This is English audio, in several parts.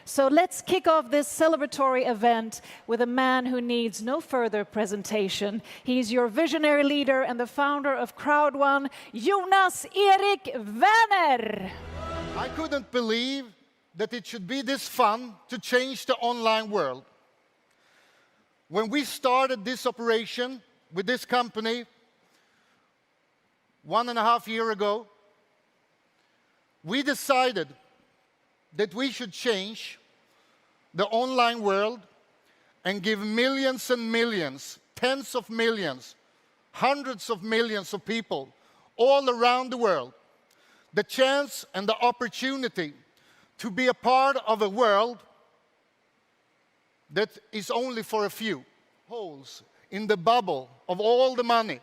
So let's kick off this celebratory event with a man who needs no further presentation. He's your visionary leader and the founder of Crowd1, Jonas Erik Werner. I couldn't believe that it should be this fun to change the online world. When we started this operation with this company 1.5 years ago, we decided that we should change the online world and give millions and millions, tens of millions, hundreds of millions of people all around the world the chance and the opportunity to be a part of a world that is only for a few. Holes in the bubble of all the money.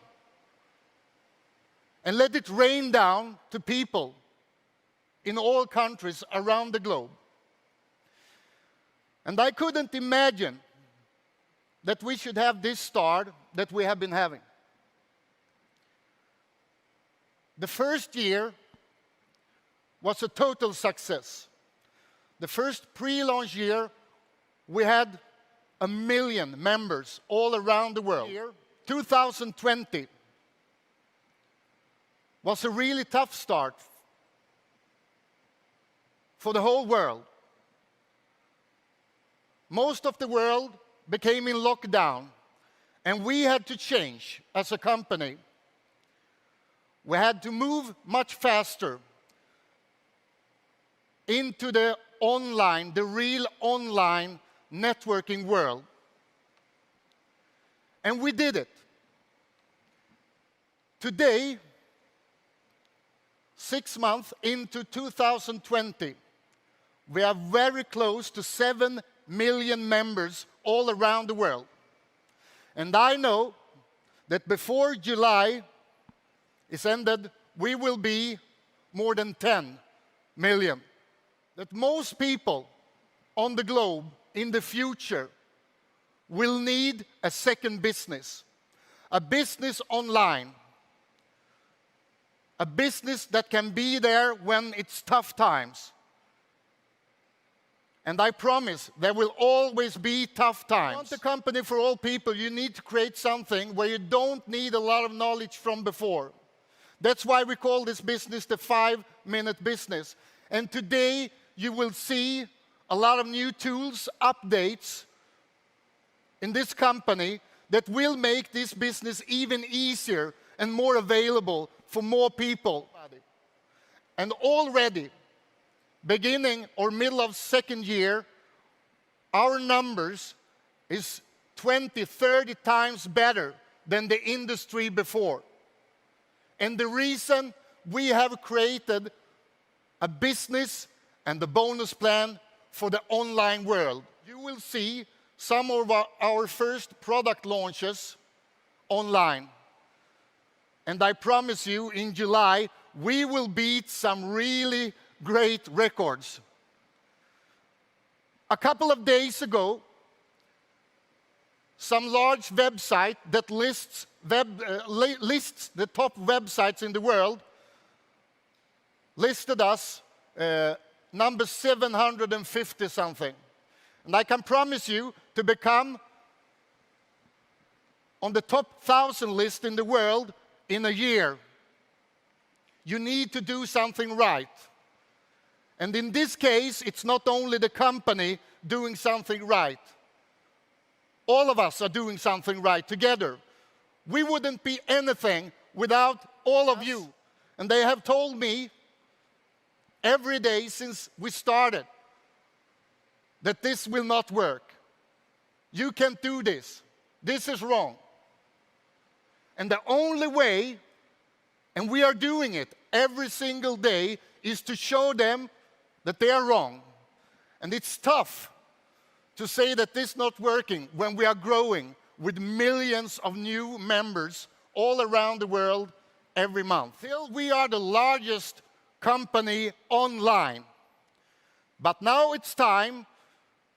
And let it rain down to people in all countries around the globe. And I couldn't imagine that we should have this start that we have been having. The first year was a total success. The first pre-launch year, we had 1 million members all around the world. 2020 was a really tough start for the whole world. Most of the world became in lockdown, and we had to change as a company. We had to move much faster into the online, the real online networking world. And we did it. Today, 6 months into 2020, we are very close to 7 million members all around the world. And I know that before July is ended, we will be more than 10 million. That most people on the globe in the future will need a second business, a business online, a business that can be there when it's tough times. And I promise there will always be tough times. If you want a company for all people, you need to create something where you don't need a lot of knowledge from before. That's why we call this business the 5-minute business. And today you will see a lot of new tools, updates in this company that will make this business even easier and more available for more people. And already, beginning or middle of second year, our numbers is 20, 30 times better than the industry before. And the reason we have created a business and a bonus plan for the online world. You will see some of our first product launches online. And I promise you, in July, we will beat some really great records. A couple of days ago, some large website that lists the top websites in the world listed us number 750 something. And I can promise you to become on the top 1,000 list in the world in a year. You need to do something right. And in this case, it's not only the company doing something right. All of us are doing something right together. We wouldn't be anything without all of you. And they have told me every day since we started that this will not work. You can't do this. This is wrong. And the only way, and we are doing it every single day, is to show them that they are wrong. And it's tough to say that this is not working when we are growing with millions of new members all around the world every month. Still, we are the largest company online. But now it's time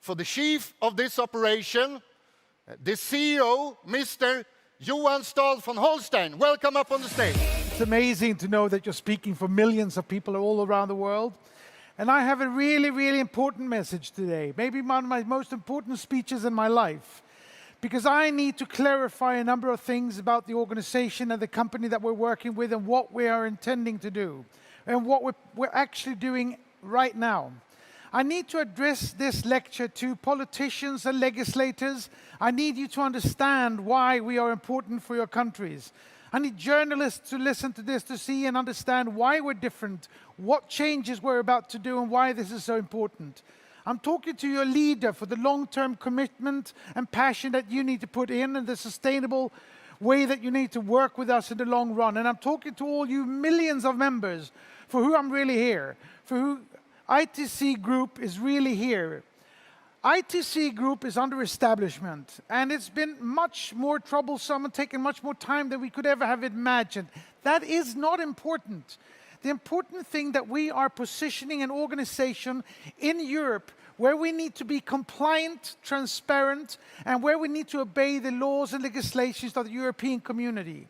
for the chief of this operation, the CEO, Mr. Johan Stahl von Holstein. Welcome up on the stage. It's amazing to know that you're speaking for millions of people all around the world. And I have a really, really important message today. Maybe one of my most important speeches in my life. Because I need to clarify a number of things about the organization and the company that we're working with and what we are intending to do. And what we're actually doing right now. I need to address this lecture to politicians and legislators. I need you to understand why we are important for your countries. I need journalists to listen to this to see and understand why we're different, what changes we're about to do, and why this is so important. I'm talking to your leader for the long-term commitment and passion that you need to put in and the sustainable way that you need to work with us in the long run. And I'm talking to all you millions of members for who I'm really here, for who ITC Group is really here. ITC Group is under establishment, and it's been much more troublesome and taken much more time than we could ever have imagined. That is not important. The important thing that we are positioning an organization in Europe where we need to be compliant, transparent, and where we need to obey the laws and legislations of the European community.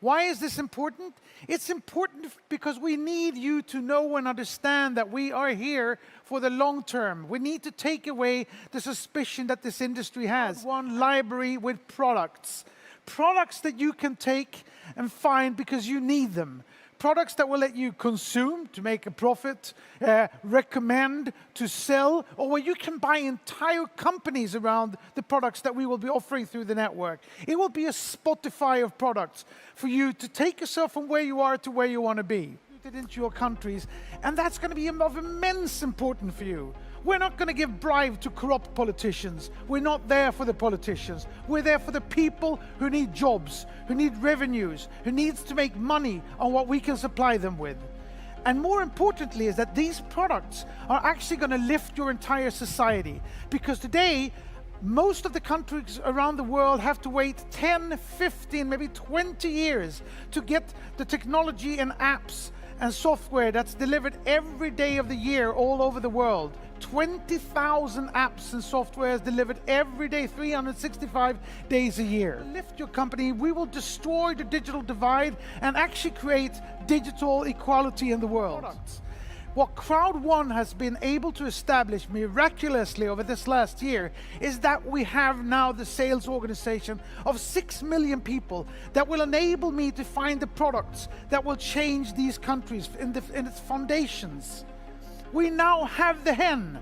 Why is this important? It's important because we need you to know and understand that we are here for the long term. We need to take away the suspicion that this industry has. One library with products. Products that you can take and find because you need them. Products that will let you consume to make a profit, recommend to sell, or where you can buy entire companies around the products that we will be offering through the network. It will be a Spotify of products for you to take yourself from where you are to where you want to be. Into your countries, and that's going to be of immense importance for you. We're not going to give bribe to corrupt politicians. We're not there for the politicians. We're there for the people who need jobs, who need revenues, who needs to make money on what we can supply them with. And more importantly is that these products are actually going to lift your entire society. Because today, most of the countries around the world have to wait 10, 15, maybe 20 years to get the technology and apps and software that's delivered every day of the year all over the world. 20,000 apps and software is delivered every day, 365 days a year. Lift your company, we will destroy the digital divide and actually create digital equality in the world. What Crowd1 has been able to establish miraculously over this last year is that we have now the sales organization of 6 million people that will enable me to find the products that will change these countries in its foundations. We now have the hen.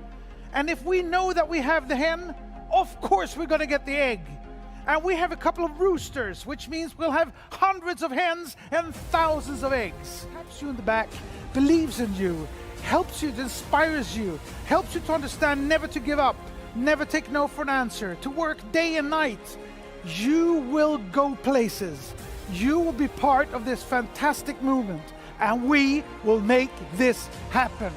And if we know that we have the hen, of course we're going to get the egg. And we have a couple of roosters, which means we'll have hundreds of hens and thousands of eggs. Taps you in the back, believes in you, helps you, inspires you, helps you to understand never to give up, never take no for an answer, to work day and night. You will go places. You will be part of this fantastic movement, and we will make this happen.